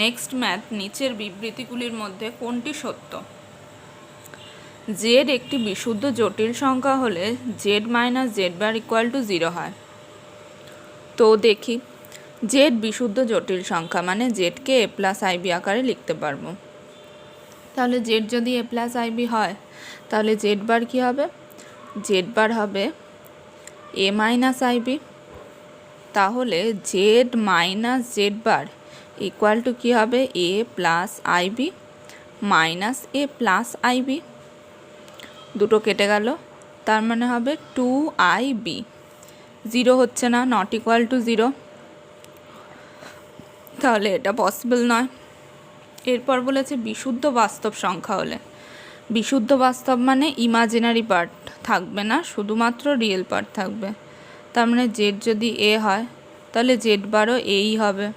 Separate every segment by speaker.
Speaker 1: Next math, নিচের বিবৃতিগুলির মধ্যে কোনটি সত্য? জেড একটি বিশুদ্ধ জটিল সংখ্যা হলে Z minus z bar equal to 0 হয়। তো দেখি, জেড বিশুদ্ধ জটিল সংখ্যা মানে জেডকে এ প্লাস আইবি আকারে লিখতে পারবো। তাহলে জেড যদি এ প্লাস আইবি হয় তাহলে জেড বার কী হবে? জেড বার হবে এ মাইনাস আইবি। তাহলে z minus z bar equal to কী হবে? A plus i b minus a plus i b. দুটো কেটে গেল, তার মানে হবে 2IB। 0 হচ্ছে না, নট ইকুয়াল টু 0, তাহলে এটা পসিবল নয়। এরপর বলেছে বিশুদ্ধ বাস্তব সংখ্যা হলে, বিশুদ্ধ বাস্তব মানে ইমাজিনারি পার্ট থাকবে না, শুধুমাত্র রিয়েল পার্ট থাকবে। তার মানে জেড যদি এ হয় তাহলে জেড বারও এই হবে।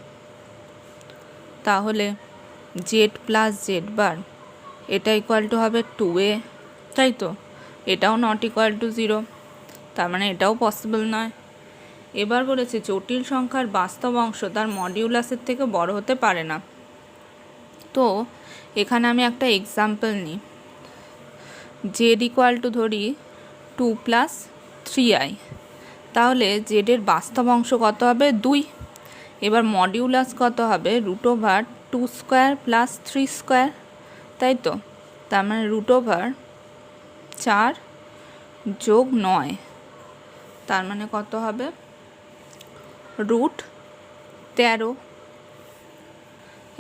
Speaker 1: তাহলে জেড প্লাস জেড বার এটা ইকুয়াল টু হবে 2A, তাই তো? এটাও নট ইকুয়াল টু 0, তার মানে এটাও পসিবল নয়। এবার বলেছে জটিল সংখ্যার বাস্তব অংশ তার মডিউলাসের থেকে বড় হতে পারে না। তো এখানে আমি একটা এক্সাম্পল নিই। জেড ইকুয়াল টু ধরি 2 প্লাস 3i, তাহলে জেডের বাস্তব অংশ কত হবে? 2। এবার মডিউলাস কত হবে? Root over 2 square plus 3 square, তাই তো? তার মানে রুট ওভার 4 যোগ 9, তার মানে কত হবে? রুট 13।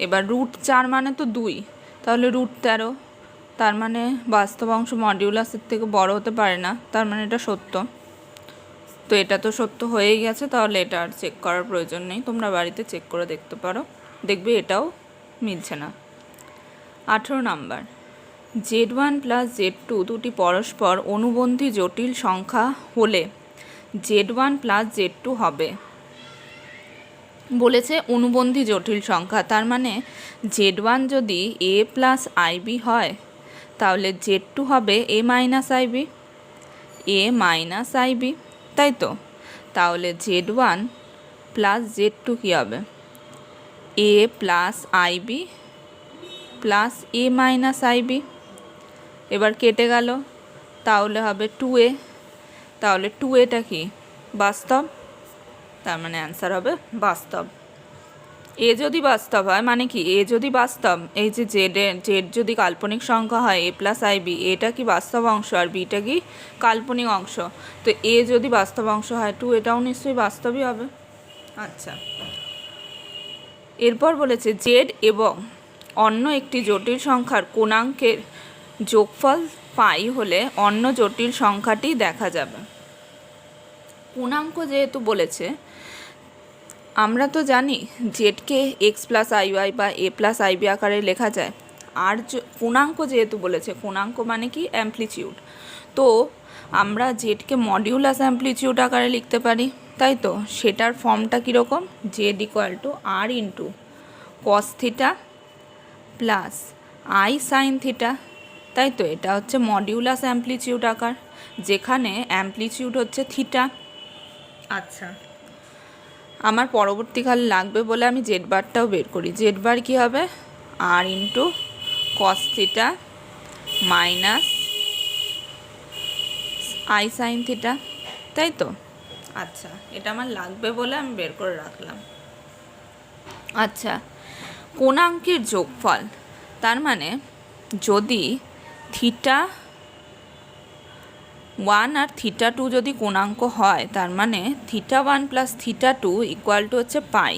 Speaker 1: এবার রুট 4 মানে তো 2, তাহলে রুট 13, তার মানে বাস্তব অংশ মডিউলাসের থেকে বড় হতে পারে না, তার মানে এটা সত্য। তো এটা তো সত্য হয়েই গেছে, তাহলে এটা আর চেক করার প্রয়োজন নেই, তোমরা বাড়িতে চেক করে দেখতে পারো, দেখবে এটাও মিলছে না। 18 নাম্বার, Z1 প্লাস Z2 দুটি পরস্পর অনুবন্ধী জটিল সংখ্যা হলে Z1 প্লাস Z2 হবে। বলেছে অনুবন্ধী জটিল সংখ্যা, তার মানে Z1 যদি A প্লাস আইবি হয় তাহলে Z2 হবে A minus i b, A minus i b, তাই তো? তাহলে Z1 প্লাস Z2 কী হবে? A plus i b plus A minus i b. এবার কেটে গেল, তাহলে হবে 2A, তাহলে 2Aটা কি? বাস্তব, তার মানে অ্যান্সার হবে বাস্তব। এ যদি বাস্তব হয় মানে কি? এ যদি বাস্তব, এই যে জেড যদি কাল্পনিক সংখ্যা হয় এ প্লাস আইবি, এটা কি বাস্তব অংশ আর বিটা কি কাল্পনিক অংশ, তো এ যদি বাস্তব অংশ হয় 2 এটাও নিশ্চয়ই বাস্তবই হবে। আচ্ছা, এরপর বলেছে জেড এবং অন্য একটি জটিল সংখ্যার কোণাঙ্কের যোগফল পাই হলে অন্য জটিল সংখ্যাটি দেখা যাবে। পূর্ণাঙ্ক যেহেতু বলেছে, আমরা তো জানি জেডকে এক্স প্লাস আইওয়াই বা এ প্লাস আইবি আকারে লেখা যায়, আর পূর্ণাঙ্ক যেহেতু বলেছে, পূর্ণাঙ্ক মানে কি? অ্যাম্প্লিটিউড। তো আমরা জেডকে মডিউলাস অ্যাম্প্লিটিউড আকারে লিখতে পারি, তাই তো? সেটার ফর্মটা কীরকম? Z equal to r into cos theta plus i sine theta, তাই তো? এটা হচ্ছে মডিউলাস অ্যাম্প্লিটিউড আকার, যেখানে অ্যাম্প্লিটিউড হচ্ছে থিটা। আচ্ছা, আমার পরবর্তীকালে লাগবে বলে আমি জেড বারটাও বের করি। জেড বার কী হবে? R into cos theta minus i sine theta, তাই তো? আচ্ছা, এটা আমার লাগবে বলে আমি বের করে রাখলাম। আচ্ছা, কোণাঙ্কের যোগফল, তার মানে যদি থিটা 1 আর থিটা 2 যদি কোণাঙ্ক হয়, তার মানে theta 1 plus theta 2 equal to হচ্ছে পাই।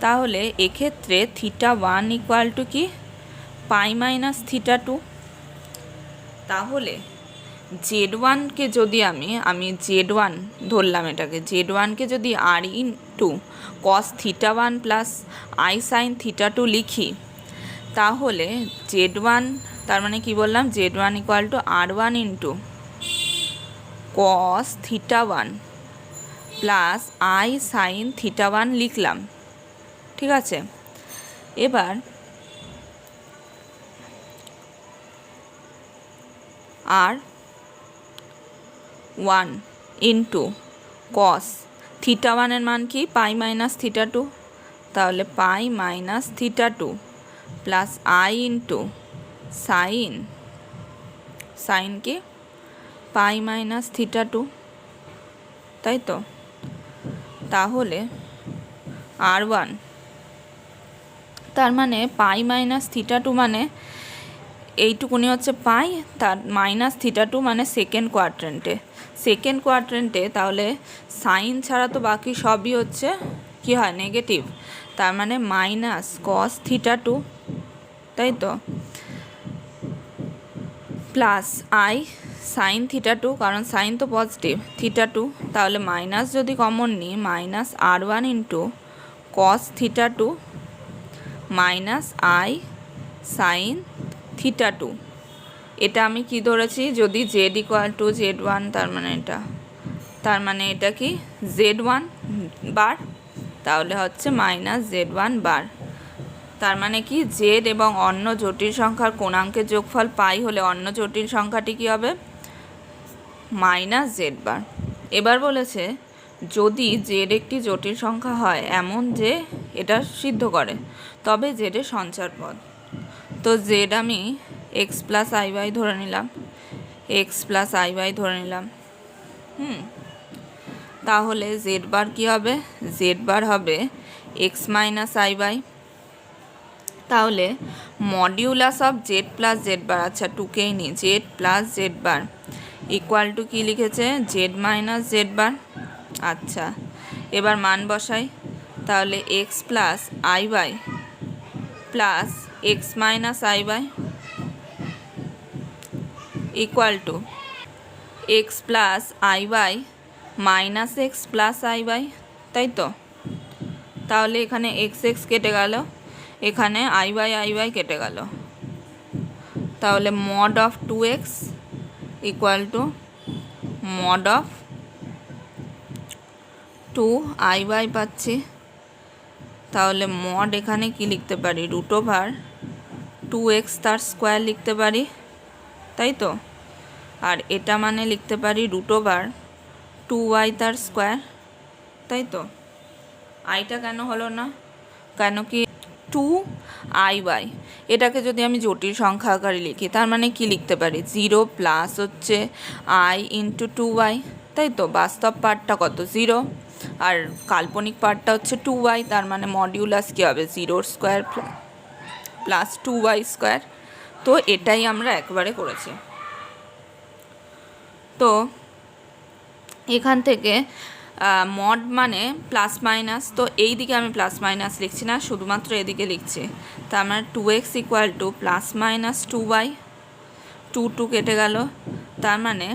Speaker 1: তাহলে এক্ষেত্রে থিটা 1 ইকুয়াল টু কি? Pi minus theta 2। তাহলে Z1কে যদি আমি Z1 ধরলাম, এটাকে Z1কে যদি r into cos theta 1 plus i sine theta 2 লিখি, তাহলে Z1, তার মানে কি বললাম? Z1 equal to R1 into cos theta 1 plus i sine theta 1 লিখলাম, ঠিক আছে? এবার R1 ইন্টু কস থিটা 1 এর মান কি? পাই মাইনাস থিটা 2, তাহলে pi minus theta two plus i into sine কি পাই মাইনাস থিটা টু, তাই তো? তাহলে R1 তার মানে পাই মাইনাস থিটা টু মানে এইটুকুনি হচ্ছে পাই, তার মাইনাস থিটা টু মানে সেকেন্ড কোয়াড্রেন্টে তাহলে সাইন ছাড়া তো বাকি সবই হচ্ছে কি হয় নেগেটিভ, তার মানে মাইনাস কস থিটা টু, তাই তো, plus i sine theta two, কারণ সাইন তো পজিটিভ, থিটা টু, তাহলে মাইনাস যদি কমন নিই minus R1 into cos theta two minus i sine theta two. এটা আমি কি ধরেছি, যদি জেড ইকুয়াল টু Z1 তার মানে এটা কি Z1 বার, তাহলে হচ্ছে মাইনাস Z1 বার। তার মানে কি জেড এবং অন্য জটিল সংখ্যার কোণাঙ্কের যোগফল পাই হলে অন্য জটিল সংখ্যাটি কি হবে মাইনাস জেড বার। এবার বলেছে যদি জেড একটি জটিল সংখ্যা হয় এমন যে এটা সিদ্ধ করে তবে জেডের সঞ্চার পদ। তো জেড আমি এক্স প্লাস আই বাই ধরে নিলাম, তাহলে জেড বার কী হবে, জেড বার হবে এক্স মাইনাস আই বাই, তাহলে modulus of z plus z bar, আচ্ছা টুকেই নি, z plus z bar equal to কী লিখেছে জেড মাইনাস জেড বার। আচ্ছা এবার মান বসাই, তাহলে x plus i y plus x minus i y equal to x plus i y minus x plus i y, তাই তো? তাহলে এখানে এক্স এক্স কেটে গেল, এখানে আই বাই কেটে গেল, তাহলে mod of 2x equal to mod of 2i y পাচ্ছি, তাহলে মড এখানে কি লিখতে পারি রুট ওভার 2x তার স্কোয়ার লিখতে পারি, তাই তো? আর এটা মানে লিখতে পারি রুট ওভার 2y তার স্কোয়ার, তাই তো? আইটা কেন হলো না, কেন কি 2i বাই, এটাকে যদি আমি জটিল সংখ্যা আকারে লিখি তার মানে কি লিখতে পারি 0 প্লাস হচ্ছে i ইন্টু 2y, তাই তো? বাস্তব পার্টটা কত 0 আর কাল্পনিক পার্টটা হচ্ছে 2y, তার মানে মডিউলাস কী হবে 0 স্কোয়ার প্লাস 2y স্কোয়ার। তো এটাই আমরা একবারে করেছি। তো এখান থেকে মড মানে প্লাস মাইনাস, তো এই দিকে আমি প্লাস মাইনাস লিখছি না, শুধুমাত্র এদিকে লিখছি, তার মানে 2x equal two plus minus 2y, 2 কেটে গেল, তার মানে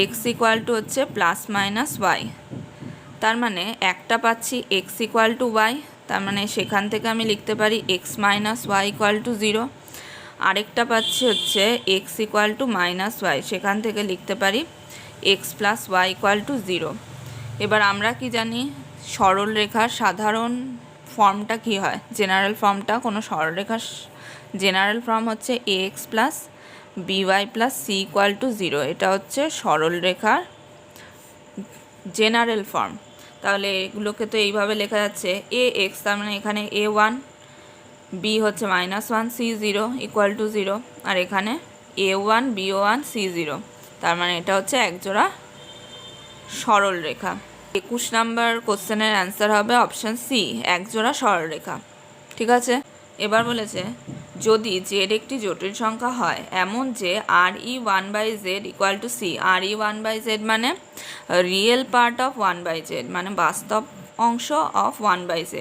Speaker 1: x ইকুয়াল টু হচ্ছে প্লাস মাইনাস y, তার মানে একটা পাচ্ছি x ইকুয়াল টু y, তার মানে সেখান থেকে আমি লিখতে পারি x minus y equal to 0, আরেকটা পাচ্ছি হচ্ছে x equal to minus y, সেখান থেকে লিখতে পারি x plus y equal to 0। এবার আমরা কি জানি সরল রেখার সাধারণ ফর্মটা কি হয়, জেনারেল ফর্মটা, কোনো সরলরেখার জেনারেল ফর্ম হচ্ছে ax plus by plus c equal to 0, এটা হচ্ছে সরল রেখার জেনারেল ফর্ম। তাহলে এগুলোকে তো এইভাবে লেখা যাচ্ছে ax, তার মানে এখানে a1, b হচ্ছে -1 c0 ইকুয়াল টু 0, আর এখানে a1 b1 c0, তার মানে এটা হচ্ছে একজোড়া সরল রেখা। 21 নম্বর কোশ্চেনের অ্যান্সার হবে অপশান সি, একজোড়া সরলরেখা। ঠিক আছে, এবার বলেছে যদি জেড একটি জটিল সংখ্যা হয় এমন যে RE1/z equal to C, RE1/z মানে রিয়েল পার্ট অফ 1/z মানে বাস্তব অংশ of 1/z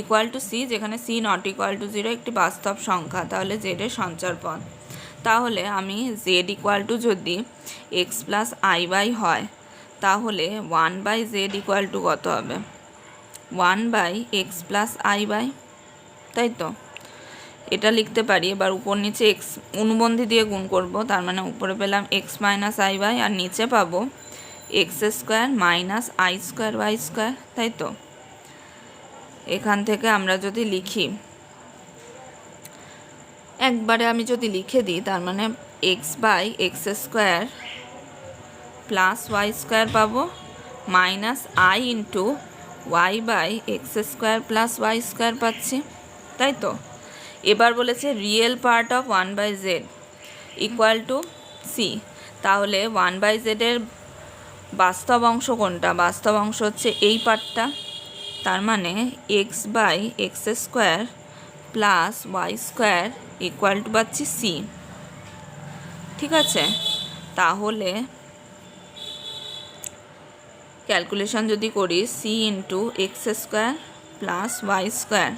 Speaker 1: equal to c, যেখানে সি নট ইকুয়াল টু 0 একটি বাস্তব সংখ্যা, তাহলে জেডের সঞ্চার পদ। তাহলে আমি জেড ইকুয়াল টু যদি এক্স প্লাস আই বাই হয় তাহলে 1/z ইকুয়াল টু কত হবে 1/x প্লাস আই বাই, তাই তো? এটা লিখতে পারি। এবার উপর নিচে এক্স অনুবন্ধী দিয়ে গুণ করব, তার মানে উপরে পেলাম এক্স মাইনাস আই বাই আর নিচে পাবো x square minus i square y square, তাই তো? এখান থেকে আমরা যদি লিখি একবারে আমি যদি লিখে দিই তার মানে x by x square plus y square পাবো minus i into y by x square plus y square পাচ্ছি, তাই তো। এবার বলেছে real part of 1/z equal to c. তাহলে 1/z এর বাস্তব অংশ কোনটা? বাস্তব অংশ হচ্ছে এই পার্টটা, তার মানে x by x square plus y square equal to পাচ্ছি সি। ঠিক আছে, তাহলে ক্যালকুলেশন যদি করি c into x square plus y square,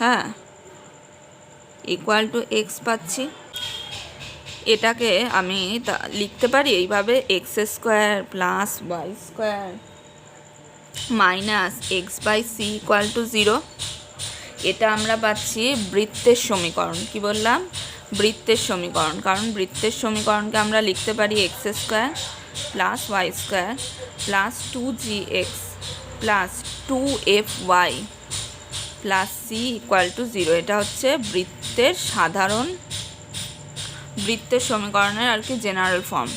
Speaker 1: হ্যাঁ, ইকুয়াল টু এক্স পাচ্ছি। এটাকে আমি লিখতে পারি এইভাবে, x square plus y square minus x by c equal to 0। এটা আমরা পাচ্ছি বৃত্তের সমীকরণ। কি বললাম? বৃত্তের সমীকরণ। কারণ বৃত্তের সমীকরণকে আমরা লিখতে পারি x square plus y square plus 2gx plus 2fy plus c equal to 0। এটা হচ্ছে বৃত্তের সাধারণ, বৃত্তের সমীকরণের আর কি জেনারেল ফর্ম।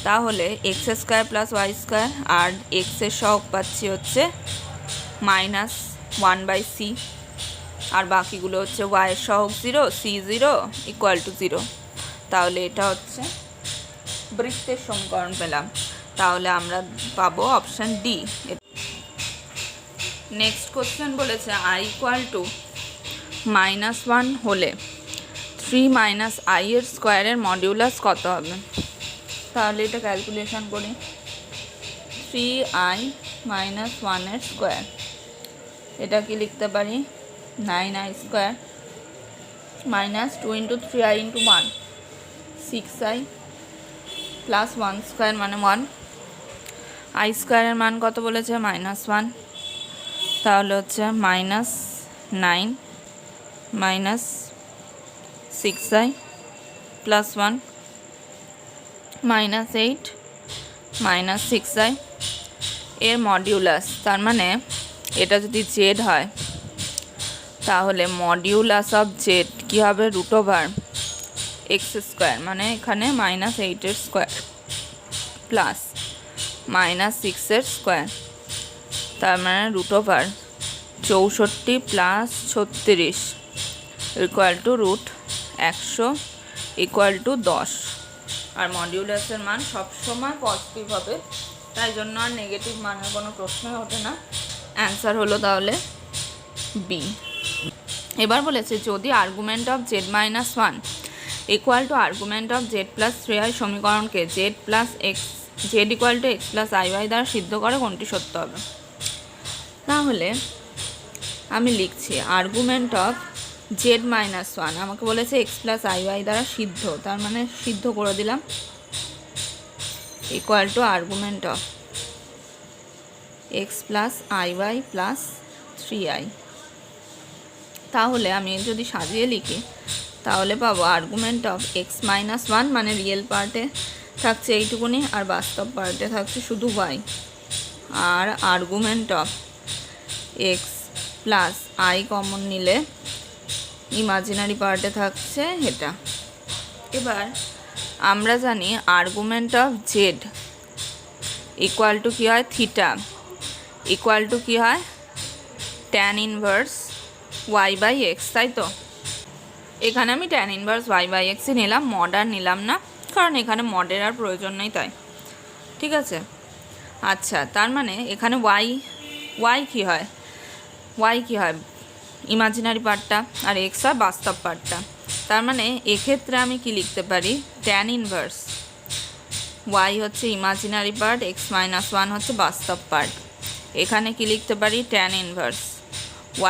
Speaker 1: তাহলে x square plus y square আর এক্সের সহগ পাচ্ছি হচ্ছে মাইনাস 1/c, আর বাকিগুলো হচ্ছে ওয়াইয়ের সহগ 0, সি 0 ইকুয়াল টু 0। তাহলে এটা হচ্ছে বৃত্তের সমীকরণ পেলাম। তাহলে আমরা পাবো অপশান ডি। নেক্সট কোশ্চেন বলেছে আই ইকুয়াল টু -1 হলে 3 মাইনাস আই এর স্কোয়ারের মডিউলাস কত হবে? তাহলে এটা ক্যালকুলেশন করি। 3i মাইনাস 1 এর স্কোয়ার, এটা কি লিখতে পারি 9i square minus 2 into 3i into 1 6i plus 1 square মানে 1। আই স্কোয়ারের মান কত বলেছে? -1। তাহলে হচ্ছে -9 minus 6i plus 1 -8 minus 6i এর মডিউলাস। তার মানে এটা যদি জেড হয় তাহলে মডিউলাস অফ জেড কী হবে? √x স্কোয়ার, মানে এখানে -8 এর স্কোয়ার প্লাস -6 এর স্কোয়ার, তার মানে √64 plus 36 equal to √100 equal to 10। আর মডিউলাসের মান সবসময় পজিটিভ হবে, তাই জন্য আর নেগেটিভ মানের কোনো প্রশ্নই ওঠে না। অ্যান্সার হলো তাহলে বি। এবার বলেছে যদি argument of z-1 equal to argument of z+3i সমীকরণকে z equal two x plus iy দ্বারা সিদ্ধ করে কোনটি সত্য হবে? তাহলে আমি লিখছি আর্গুমেন্ট অফ z-1, আমাকে বলেছে x প্লাস iy দ্বারা সিদ্ধ, তার মানে সিদ্ধ করে দিলাম, equal to argument of x plus iy plus 3i। তাহলে আমি যদি সাজিয়ে লিখি তাহলে পাবো আর্গুমেন্ট অফ x-1, মানে রিয়েল পার্টে থাকছে এইটুকুনি আর বাস্তব পার্টে থাকছে শুধু y, আর argument of x plus i common নিলে ইমাজিনারি পার্টে থাকছে এটা। এবার আমরা জানি argument of z equal to কী হয়? থিটা ইকুয়াল টু কী হয়? tan inverse y by x, তাই তো। এখানে আমি tan ইনভার্স y বাই এক্সই নিলাম, মড আর নিলাম না, কারণ এখানে মডের আর প্রয়োজন নেই তাই। ঠিক আছে, আচ্ছা, তার মানে এখানে y কী হয়? y কী হয়? ইমাজিনারি পার্টটা, আর এক্স হয় বাস্তব পার্টটা। তার মানে এক্ষেত্রে আমি কি লিখতে পারি? tan ইনভার্স y হচ্ছে ইমাজিনারি পার্ট, x-1 হচ্ছে বাস্তব পার্ট। এখানে কি লিখতে পারি? tan ইনভার্স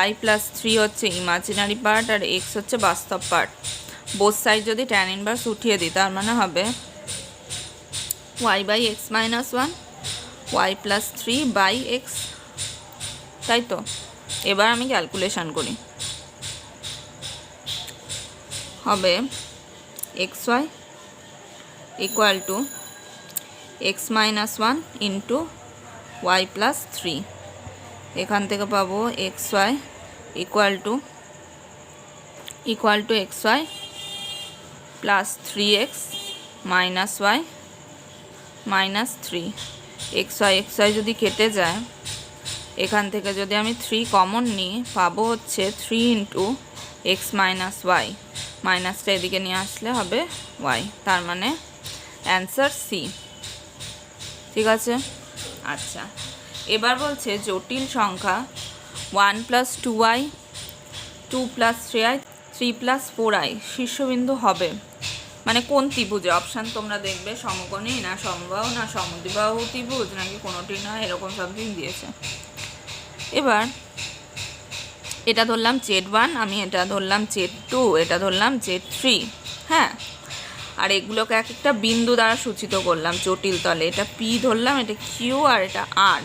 Speaker 1: y প্লাস 3 হচ্ছে ইমাজিনারি পার্ট আর x হচ্ছে বাস্তব পার্ট। বোথ সাইড যদি tan ইনভার্স উঠিয়ে দিই তার মানে হবে y by x-1 y plus 3 by x, তাই তো। এবার আমি ক্যালকুলেশন করি, হবে xy equal to x-1 into y plus 3। এখান থেকে পাবো xy equal to xy plus 3x minus y minus 3 x y যদি কেটে যায়, এখান থেকে যদি আমি 3 কমন নিই, পাবো হচ্ছে 3 ইন্টু এক্স মাইনাস ওয়াই, মাইনাসটা এদিকে নিয়ে আসলে হবে ওয়াই, তার মানে অ্যান্সার সি। ঠিক আছে। আচ্ছা, এবার বলছে জটিল সংখ্যা 1 + 2i, 2 + 3i, 3 + 4i শীর্ষবিন্দু হবে, মানে কোন ত্রিভুজে? অপশান তোমরা দেখবে, সমকোণী না সমবাহু না সমদ্বিবাহু ত্রিভুজ নাকি কোনোটি না, এরকম সামথিং দিয়েছে। এবার এটা ধরলাম Z1, আমি এটা ধরলাম Z2, এটা ধরলাম Z3। হ্যাঁ, আর এগুলোকে এক একটা বিন্দু দ্বারা সূচিত করলাম জটিল তলে। এটা P ধরলাম, এটা Q আর এটা R।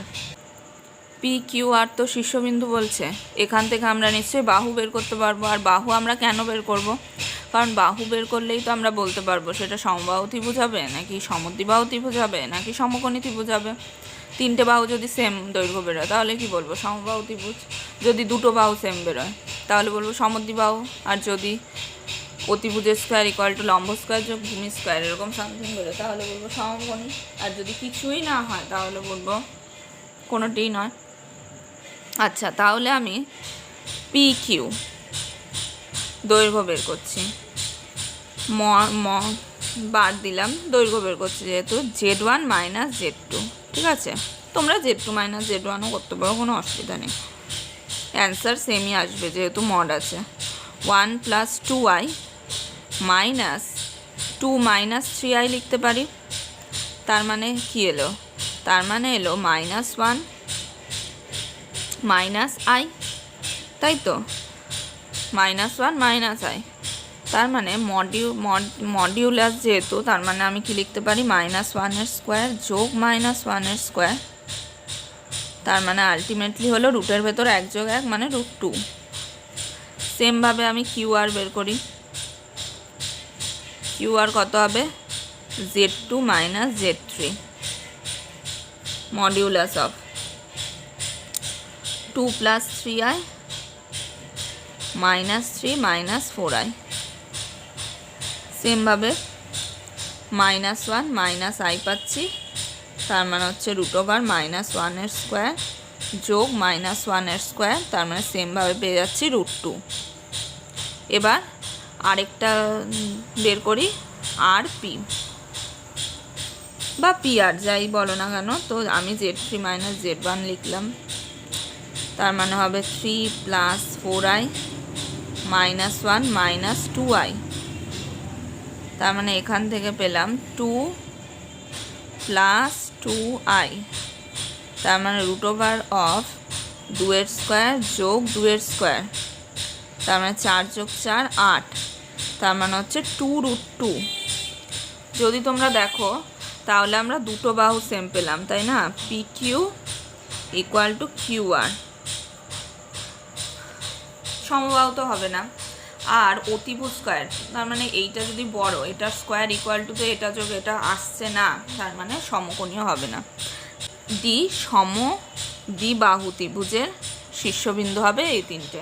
Speaker 1: P Q R তো শীর্ষবিন্দু বলছে, এখান থেকে আমরা নিশ্চয়ই বাহু বের করতে পারবো। আর বাহু আমরা কেন বের করব? কারণ বাহু বের করলেই তো আমরা বলতে পারবো সেটা সমবাহু ত্রিভুজ হবে নাকি সমদ্বিবাহু ত্রিভুজ হবে নাকি সমকোণী ত্রিভুজ হবে। 3টে বাহু যদি সেম দৈর্ঘ্য বেরোয় তাহলে কি বলবো? সমবাহু ত্রিভুজ। যদি 2টো বাহু সেম বেরোয় তাহলে বলবো সমদ্বিবাহু। আর যদি অতিভুজের স্কোয়ার ইকুয়াল টু লম্ব স্কোয়ার যোগ ভূমি স্কোয়ার এরকম সামথিং বেরোয় তাহলে বলবো সমকোণী। আর যদি কিছুই না হয় তাহলে বলবো কোনোটিই নয়। আচ্ছা, তাহলে আমি পি কিউ দৈর্ঘ্য বের করছি, বাদ দিলাম, দৈর্ঘ্য বের করছি যেহেতু Z1 - Z2। ঠিক আছে, তোমরা Z2 - Z1ও করতে পারো, কোনো অসুবিধা নেই, অ্যান্সার সেমই আসবে যেহেতু মড আছে। 1 + 2i - 2 - 3i লিখতে পারি, তার মানে কি এলো? তার মানে এলো -1 - i, তাই তো, -1 - i, তার মানে মডিউলাস যেহেতু, তার মানে আমি কি লিখতে পারি? -1 স্কোয়ার যোগ -1 স্কোয়ার, তার মানে আলটিমেটলি হলো রুটের ভেতর 1 যোগ 1 মানে √2। সেমভাবে আমি কিউআর বের করি, কিউআর কত হবে? Z2 - Z3 modulus of 2 + 3i -3 - 4i। সেমভাবে -1 - i পাচ্ছি, তার মানে হচ্ছে √1 স্কোয়ার যোগ -1 স্কোয়ার, তার মানে সেমভাবে পেয়ে যাচ্ছি √2। এবার আরেকটা বের করি, আর পি বা পি আর যাই বলো না কেন, তো আমি Z3 - Z1 লিখলাম, তার মানে হবে 3 + 4i -1 - 2i, তার মানে এখান থেকে পেলাম 2 + 2i, তার মানে √2 স্কোয়ার যোগ 2 স্কোয়ার, তার মানে 4 যোগ 4 8, তার মানে হচ্ছে 2√2। যদি তোমরা দেখো তাহলে আমরা দুটো বাহু সেম পেলাম, তাই না? P q equal to q r, সমবাহু তো হবে না। আর অতিভুজ স্কোয়ার, তার মানে এইটা যদি বড়, এটার স্কোয়ার ইকুয়াল টু তো এটা যোগ এটা আসছে না, তার মানে সমকোণীয় হবে না। দ্বিবাহু ত্রিভুজের শীর্ষবিন্দু হবে এই 3টে।